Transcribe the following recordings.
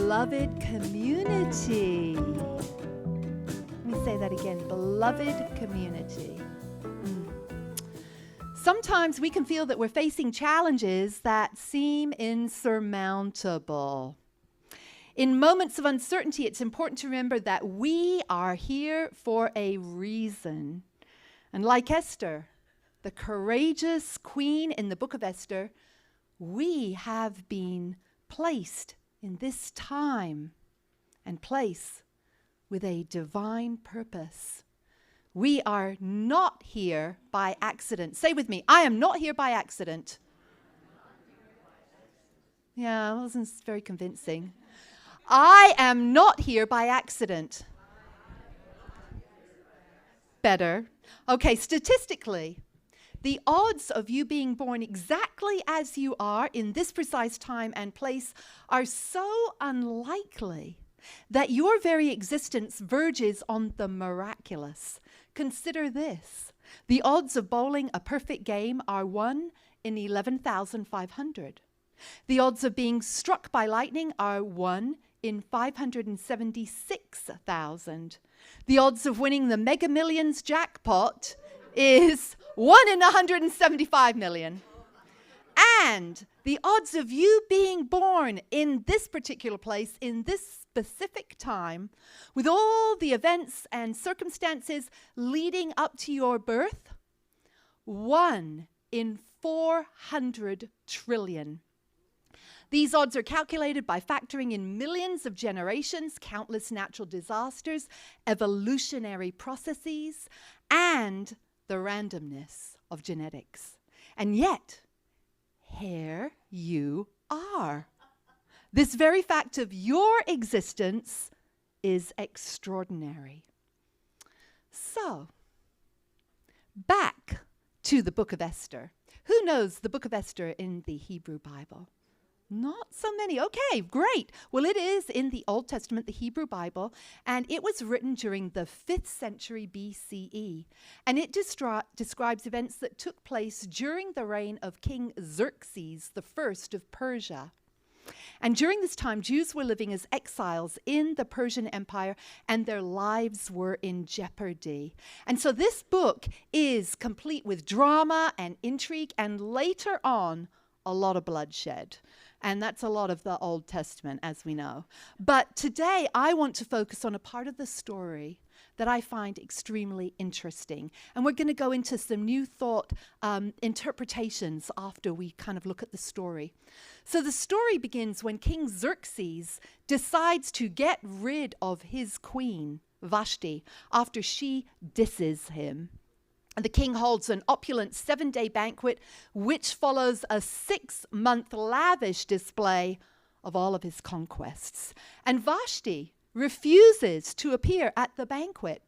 beloved community. Let me say that again, beloved community. Sometimes we can feel that we're facing challenges that seem insurmountable. In moments of uncertainty, it's important to remember that we are here for a reason. And like Esther, the courageous queen in the book of Esther, we have been placed in this time and place with a divine purpose. We are not here by accident. Say with me, I am not here by accident. Yeah, that wasn't very convincing. I am not here by accident. Better. Okay, statistically, the odds of you being born exactly as you are in this precise time and place are so unlikely that your very existence verges on the miraculous. Consider this. The odds of bowling a perfect game are 1 in 11,500. The odds of being struck by lightning are 1 in 576,000. The odds of winning the Mega Millions jackpot is 1 in 175 million. And the odds of you being born in this particular place, in this specific time, with all the events and circumstances leading up to your birth, 1 in 400 trillion. These odds are calculated by factoring in millions of generations, countless natural disasters, evolutionary processes, and the randomness of genetics. And yet, here you are. This very fact of your existence is extraordinary. So, back to the book of Esther. Who knows the book of Esther in the Hebrew Bible? Not so many. Okay, great. Well, it is in the Old Testament, the Hebrew Bible, and it was written during the 5th century BCE. And it describes events that took place during the reign of King Xerxes I of Persia. And during this time, Jews were living as exiles in the Persian Empire, and their lives were in jeopardy. And so this book is complete with drama and intrigue, and later on, a lot of bloodshed. And that's a lot of the Old Testament, as we know. But today, I want to focus on a part of the story that I find extremely interesting. And we're going to go into some new thought interpretations after we kind of look at the story. So the story begins when King Xerxes decides to get rid of his queen, Vashti, after she disses him. The king holds an opulent 7-day banquet, which follows a 6-month lavish display of all of his conquests. And Vashti refuses to appear at the banquet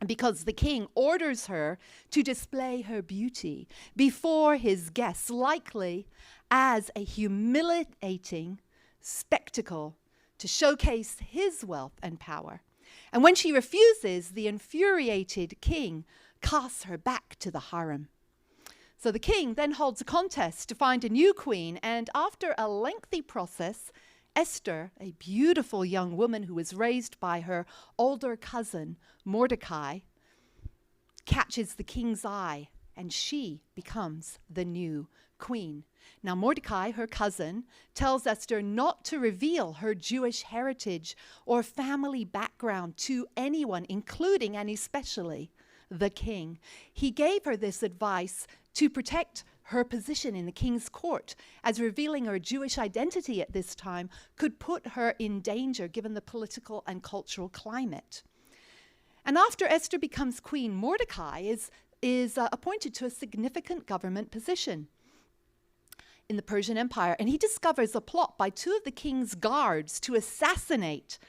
because the king orders her to display her beauty before his guests, likely as a humiliating spectacle to showcase his wealth and power. And when she refuses, the infuriated king casts her back to the harem. So the king then holds a contest to find a new queen, and after a lengthy process, Esther, a beautiful young woman who was raised by her older cousin, Mordecai, catches the king's eye, and she becomes the new queen. Now Mordecai, her cousin, tells Esther not to reveal her Jewish heritage or family background to anyone, including and especially the king. He gave her this advice to protect her position in the king's court, as revealing her Jewish identity at this time could put her in danger given the political and cultural climate. And after Esther becomes queen, Mordecai is appointed to a significant government position in the Persian Empire, and he discovers a plot by 2 of the king's guards to assassinate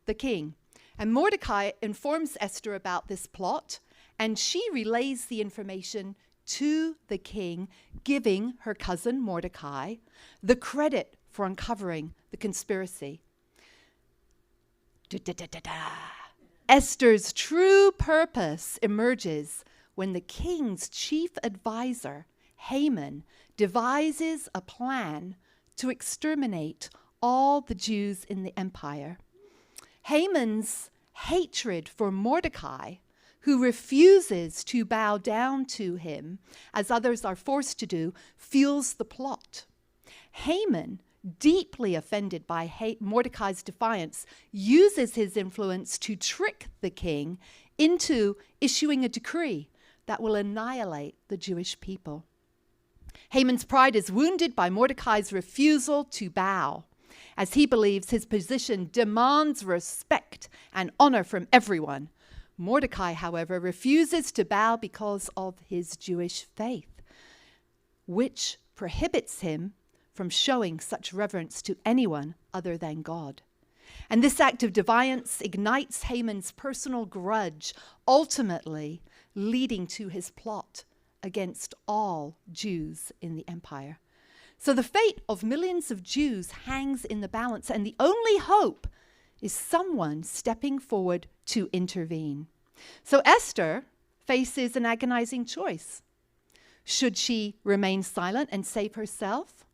the king. And Mordecai informs Esther about this plot, and she relays the information to the king, giving her cousin Mordecai the credit for uncovering the conspiracy. Esther's true purpose emerges when the king's chief advisor, Haman, devises a plan to exterminate all the Jews in the empire. Haman's hatred for Mordecai, who refuses to bow down to him, as others are forced to do, fuels the plot. Haman, deeply offended by Mordecai's defiance, uses his influence to trick the king into issuing a decree that will annihilate the Jewish people. Haman's pride is wounded by Mordecai's refusal to bow, as he believes his position demands respect and honor from everyone. Mordecai, however, refuses to bow because of his Jewish faith, which prohibits him from showing such reverence to anyone other than God. And this act of defiance ignites Haman's personal grudge, ultimately leading to his plot against all Jews in the empire. So the fate of millions of Jews hangs in the balance, and the only hope is someone stepping forward to intervene. So Esther faces an agonizing choice. Should she remain silent and save herself,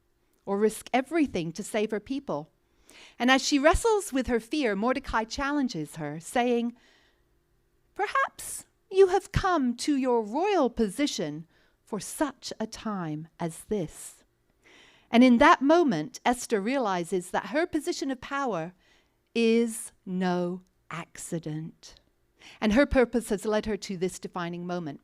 or risk everything to save her people? And as she wrestles with her fear, Mordecai challenges her, saying, "Perhaps you have come to your royal position for such a time as this." And in that moment, Esther realizes that her position of power is no accident. And her purpose has led her to this defining moment.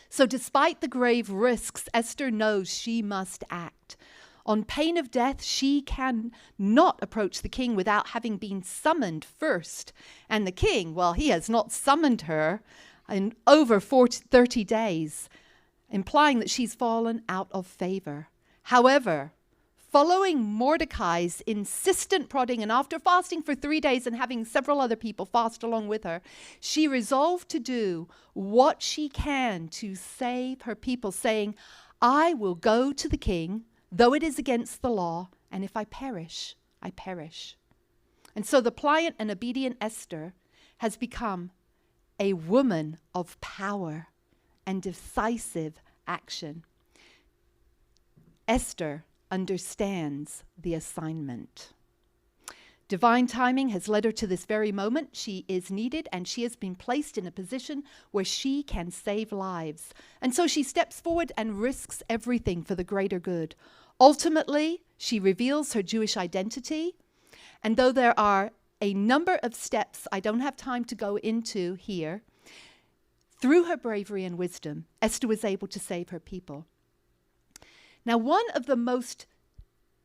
So despite the grave risks, Esther knows she must act. On pain of death, she cannot approach the king without having been summoned first. And the king, well, he has not summoned her in over 30 days, implying that she's fallen out of favor. However, following Mordecai's insistent prodding, and after fasting for 3 days and having several other people fast along with her, she resolved to do what she can to save her people, saying, "I will go to the king, though it is against the law, and if I perish, I perish." And so the pliant and obedient Esther has become a woman of power and decisive action. Esther understands the assignment. Divine timing has led her to this very moment. She is needed, and she has been placed in a position where she can save lives. And so she steps forward and risks everything for the greater good. Ultimately, she reveals her Jewish identity. And though there are a number of steps I don't have time to go into here, through her bravery and wisdom, Esther was able to save her people. Now, one of the most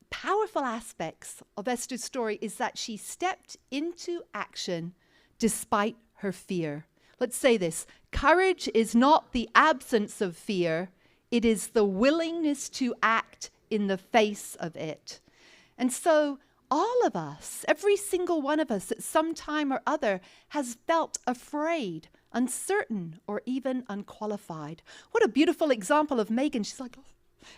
powerful aspects of Esther's story is that she stepped into action despite her fear. Let's say this: courage is not the absence of fear, it is the willingness to act in the face of it. And so all of us, every single one of us at some time or other, has felt afraid, uncertain, or even unqualified. What a beautiful example of Megan. She's like, "Oh."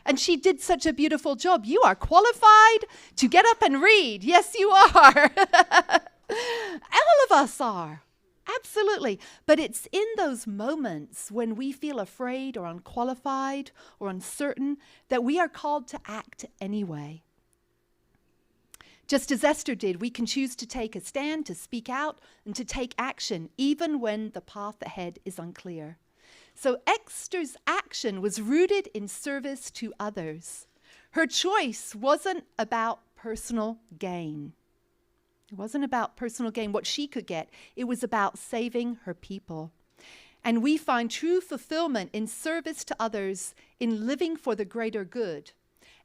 And she did such a beautiful job. You are qualified to get up and read. Yes, you are. All of us are. Absolutely. But it's in those moments when we feel afraid or unqualified or uncertain that we are called to act anyway. Just as Esther did, we can choose to take a stand, to speak out, and to take action, even when the path ahead is unclear. So Esther's action was rooted in service to others. Her choice wasn't about personal gain. It wasn't about personal gain, what she could get. It was about saving her people. And we find true fulfillment in service to others, in living for the greater good.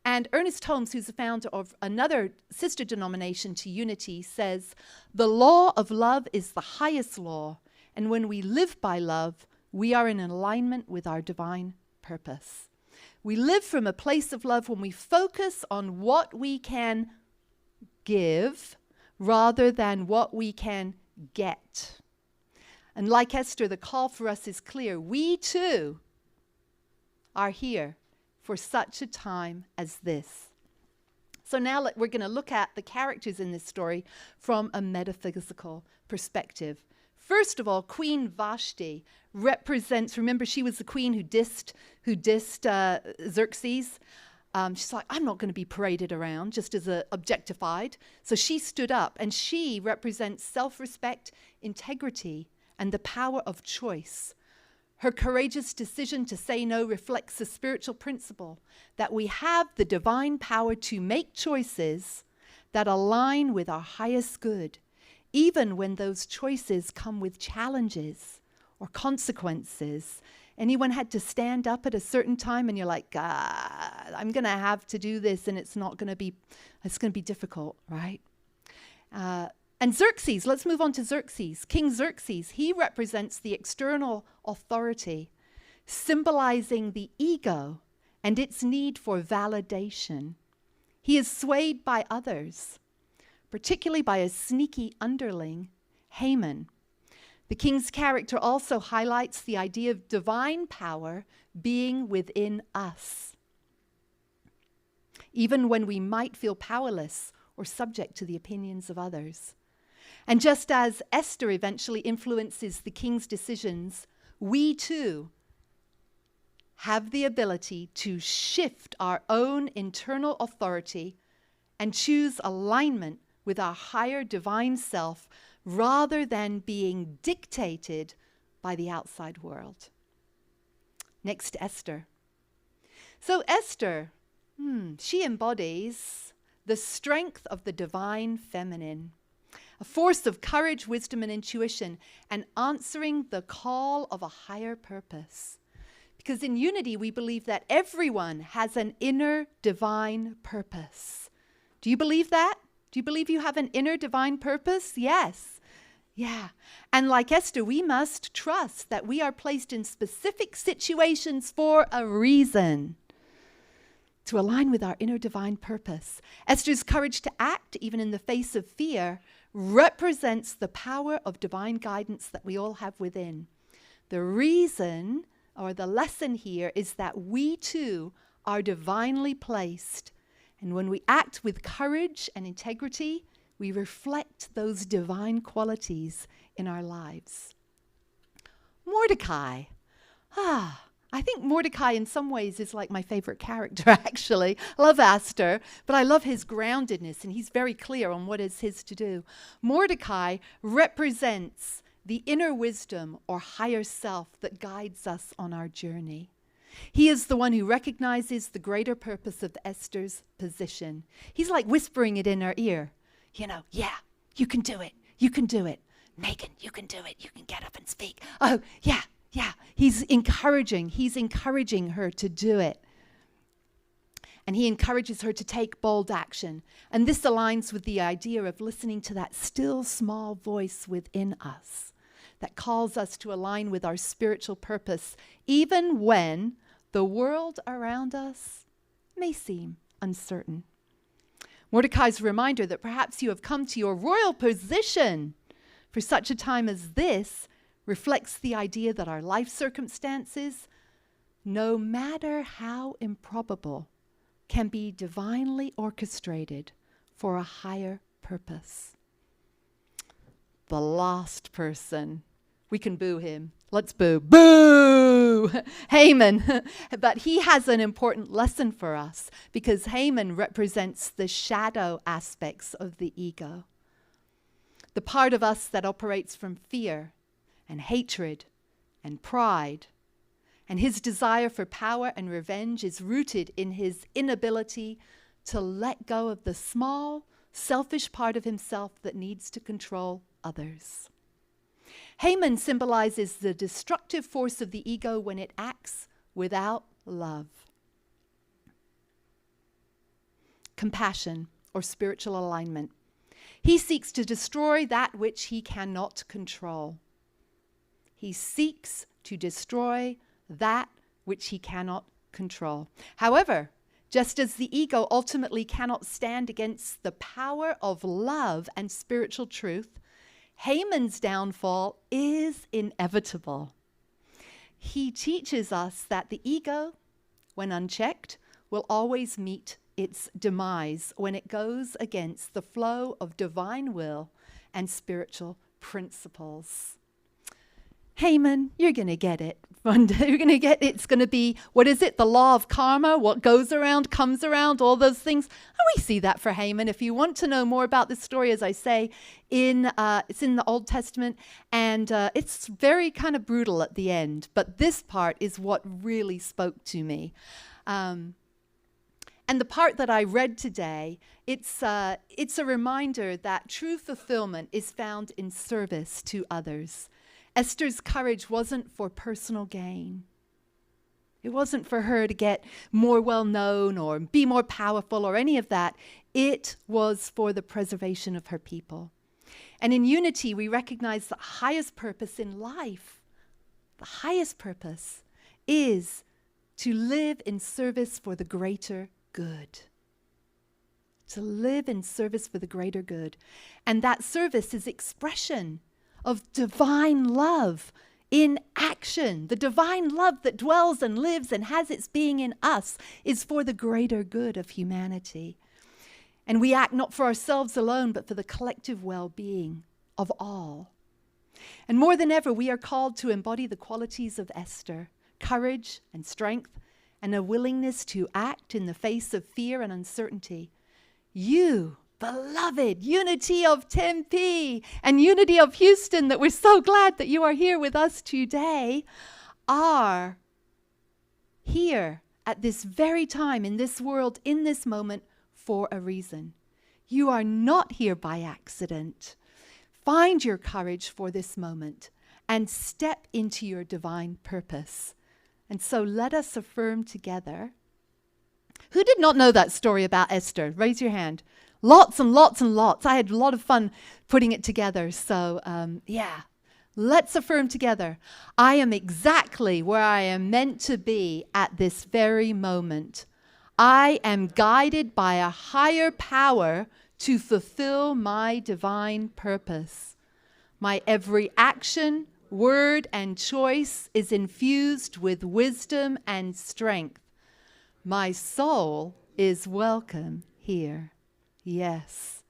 And Ernest Holmes, who's the founder of another sister denomination to Unity, says, "The law of love is the highest law, and when we live by love, we are in alignment with our divine purpose." We live from a place of love when we focus on what we can give rather than what we can get. And like Esther, the call for us is clear. We too are here for such a time as this. So now we're going to look at the characters in this story from a metaphysical perspective. First of all, Queen Vashti represents, remember she was the queen who dissed Xerxes. She's like, I'm not going to be paraded around just as objectified. So she stood up, and she represents self-respect, integrity, and the power of choice. Her courageous decision to say no reflects a spiritual principle that we have the divine power to make choices that align with our highest good, even when those choices come with challenges or consequences. Anyone had to stand up at a certain time and you're like, God, I'm going to have to do this, and it's going to be difficult, right? And Xerxes, let's move on to Xerxes. King Xerxes, he represents the external authority, symbolizing the ego and its need for validation. He is swayed by others, particularly by a sneaky underling, Haman. The king's character also highlights the idea of divine power being within us, even when we might feel powerless or subject to the opinions of others. And just as Esther eventually influences the king's decisions, we too have the ability to shift our own internal authority and choose alignment with our higher divine self rather than being dictated by the outside world. Next, Esther. So Esther, she embodies the strength of the divine feminine, a force of courage, wisdom, and intuition, and answering the call of a higher purpose. Because in Unity, we believe that everyone has an inner divine purpose. Do you believe that? Do you believe you have an inner divine purpose? Yes. Yeah. And like Esther, we must trust that we are placed in specific situations for a reason, to align with our inner divine purpose. Esther's courage to act, even in the face of fear, represents the power of divine guidance that we all have within. The reason, or the lesson here, is that we too are divinely placed. And when we act with courage and integrity, we reflect those divine qualities in our lives. Mordecai. I think Mordecai in some ways is like my favorite character, actually. I love Esther, but I love his groundedness, and he's very clear on what is his to do. Mordecai represents the inner wisdom or higher self that guides us on our journey. He is the one who recognizes the greater purpose of Esther's position. He's like whispering it in her ear. Yeah, you can do it. You can do it. Megan, you can do it. You can get up and speak. Oh, yeah. He's encouraging her to do it. And he encourages her to take bold action. And this aligns with the idea of listening to that still small voice within us that calls us to align with our spiritual purpose, even when the world around us may seem uncertain. Mordecai's reminder that perhaps you have come to your royal position for such a time as this reflects the idea that our life circumstances, no matter how improbable, can be divinely orchestrated for a higher purpose. The last person. We can boo him. Let's boo. Boo! Haman. But he has an important lesson for us because Haman represents the shadow aspects of the ego. The part of us that operates from fear and hatred and pride. And his desire for power and revenge is rooted in his inability to let go of the small, selfish part of himself that needs to control others. Haman symbolizes the destructive force of the ego when it acts without love. Compassion, or spiritual alignment. He seeks to destroy that which he cannot control. He seeks to destroy that which he cannot control. However, just as the ego ultimately cannot stand against the power of love and spiritual truth, Haman's downfall is inevitable. He teaches us that the ego, when unchecked, will always meet its demise when it goes against the flow of divine will and spiritual principles. Haman, you're going to get it. One day you're going to get it's going to be, what is it? The law of karma, what goes around comes around, all those things. And we see that for Haman. If you want to know more about this story, as I say, it's in the Old Testament, and it's very kind of brutal at the end. But this part is what really spoke to me. And the part that I read today, it's a reminder that true fulfillment is found in service to others. Esther's courage wasn't for personal gain. It wasn't for her to get more well-known or be more powerful or any of that. It was for the preservation of her people. And in unity, we recognize the highest purpose in life. The highest purpose is to live in service for the greater good. To live in service for the greater good. And that service is expression of divine love in action. The divine love that dwells and lives and has its being in us is for the greater good of humanity. And we act not for ourselves alone, but for the collective well-being of all. And more than ever, we are called to embody the qualities of Esther, courage and strength, and a willingness to act in the face of fear and uncertainty. You, beloved unity of Tempe and unity of Houston, that we're so glad that you are here with us today, are here at this very time in this world, in this moment, for a reason. You are not here by accident. Find your courage for this moment and step into your divine purpose. And so let us affirm together. Who did not know that story about Esther? Raise your hand. Lots and lots and lots. I had a lot of fun putting it together. So, let's affirm together. I am exactly where I am meant to be at this very moment. I am guided by a higher power to fulfill my divine purpose. My every action, word, and choice is infused with wisdom and strength. My soul is welcome here. Yes.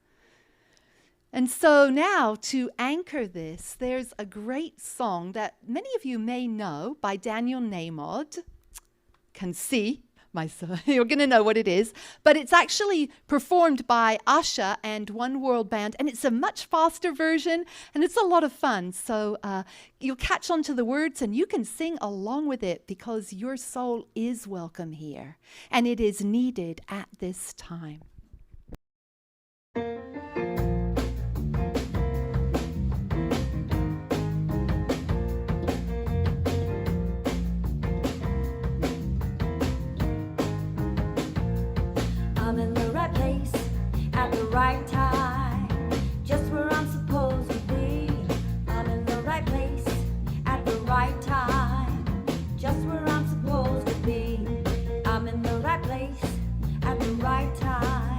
And so now, to anchor this, there's a great song that many of you may know by Daniel Nahmod. Can see, you're going to know what it is. But it's actually performed by Asha and One World Band, and it's a much faster version, and it's a lot of fun. So you'll catch on to the words, and you can sing along with it, because your soul is welcome here, and it is needed at this time. I'm in the right place at the right time, just where I'm supposed to be. I'm in the right place at the right time, just where I'm supposed to be. I'm in the right place at the right time.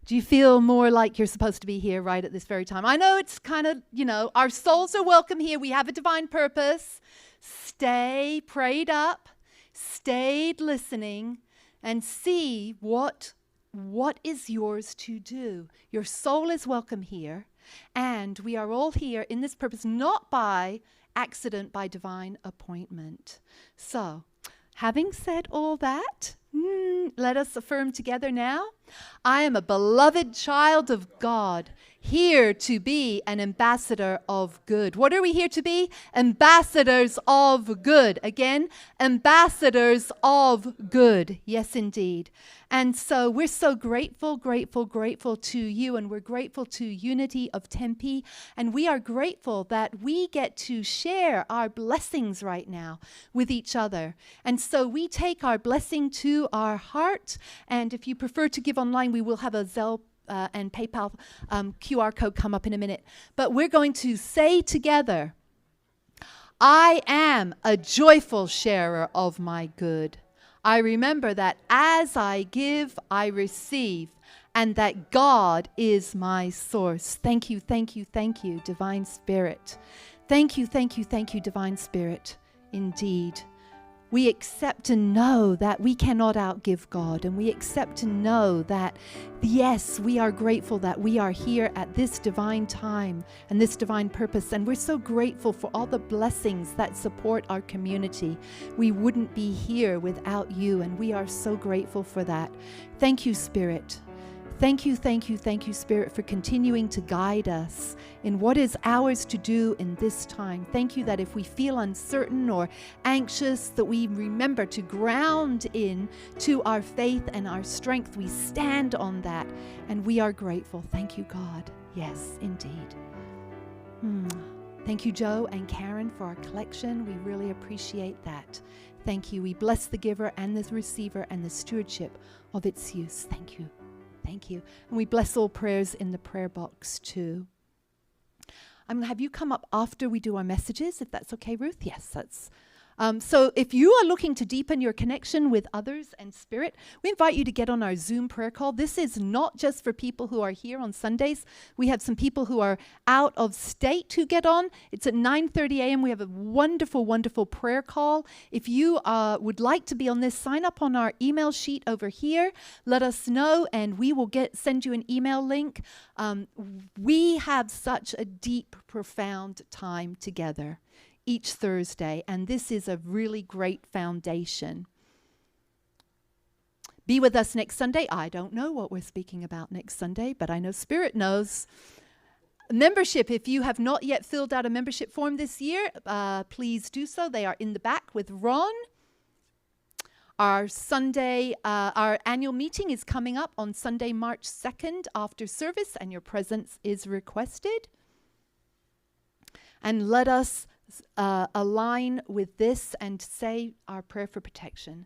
Do you feel more like you're supposed to be here right at this very time? I know it's kind of, our souls are welcome here. We have a divine purpose. Stay prayed up, stayed listening, and see what is yours to do. Your soul is welcome here, and we are all here in this purpose, not by accident, by divine appointment. So, having said all that, let us affirm together now. I am a beloved child of God, here to be an ambassador of good. What are we here to be? Ambassadors of good. Again, ambassadors of good. Yes, indeed. And so we're so grateful to you, and we're grateful to Unity of Tempe, and we are grateful that we get to share our blessings right now with each other. And so we take our blessing to our heart, and if you prefer to give online, we will have a Zelle and PayPal QR code come up in a minute. But we're going to say together, I am a joyful sharer of my good. I remember that as I give, I receive, and that God is my source. Thank you, Divine Spirit. Thank you, Divine Spirit. Indeed. We accept and know that we cannot outgive God, and we accept and know that, yes, we are grateful that we are here at this divine time and this divine purpose, and we're so grateful for all the blessings that support our community. We wouldn't be here without you, and we are so grateful for that. Thank you, Spirit. Thank you, Spirit, for continuing to guide us in what is ours to do in this time. Thank you that if we feel uncertain or anxious, that we remember to ground in to our faith and our strength. We stand on that, and we are grateful. Thank you, God. Yes, indeed. Thank you, Joe and Karen, for our collection. We really appreciate that. Thank you. We bless the giver and the receiver and the stewardship of its use. Thank you. Thank you. And we bless all prayers in the prayer box too. I'm going to have you come up after we do our messages, if that's okay, Ruth. Yes, that's. So if you are looking to deepen your connection with others and Spirit, we invite you to get on our Zoom prayer call. This is not just for people who are here on Sundays. We have some people who are out of state who get on. It's at 9:30 a.m. We have a wonderful prayer call. If you would like to be on this, sign up on our email sheet over here. Let us know, and we will send you an email link. We have such a deep, profound time together each Thursday, and this is a really great foundation. Be with us next Sunday. I don't know what we're speaking about next Sunday, but I know Spirit knows. Membership, if you have not yet filled out a membership form this year, please do so. They are in the back with Ron. Our annual meeting is coming up on Sunday, March 2nd after service, and your presence is requested. And let us align with this and say our prayer for protection.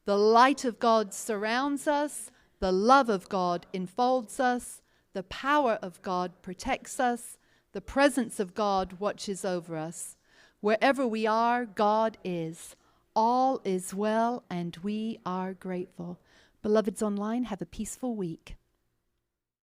The light of God surrounds us. The love of God enfolds us. The power of God protects us. The presence of God watches over us. Wherever we are, God is. All is well, and we are grateful. Beloveds online, have a peaceful week.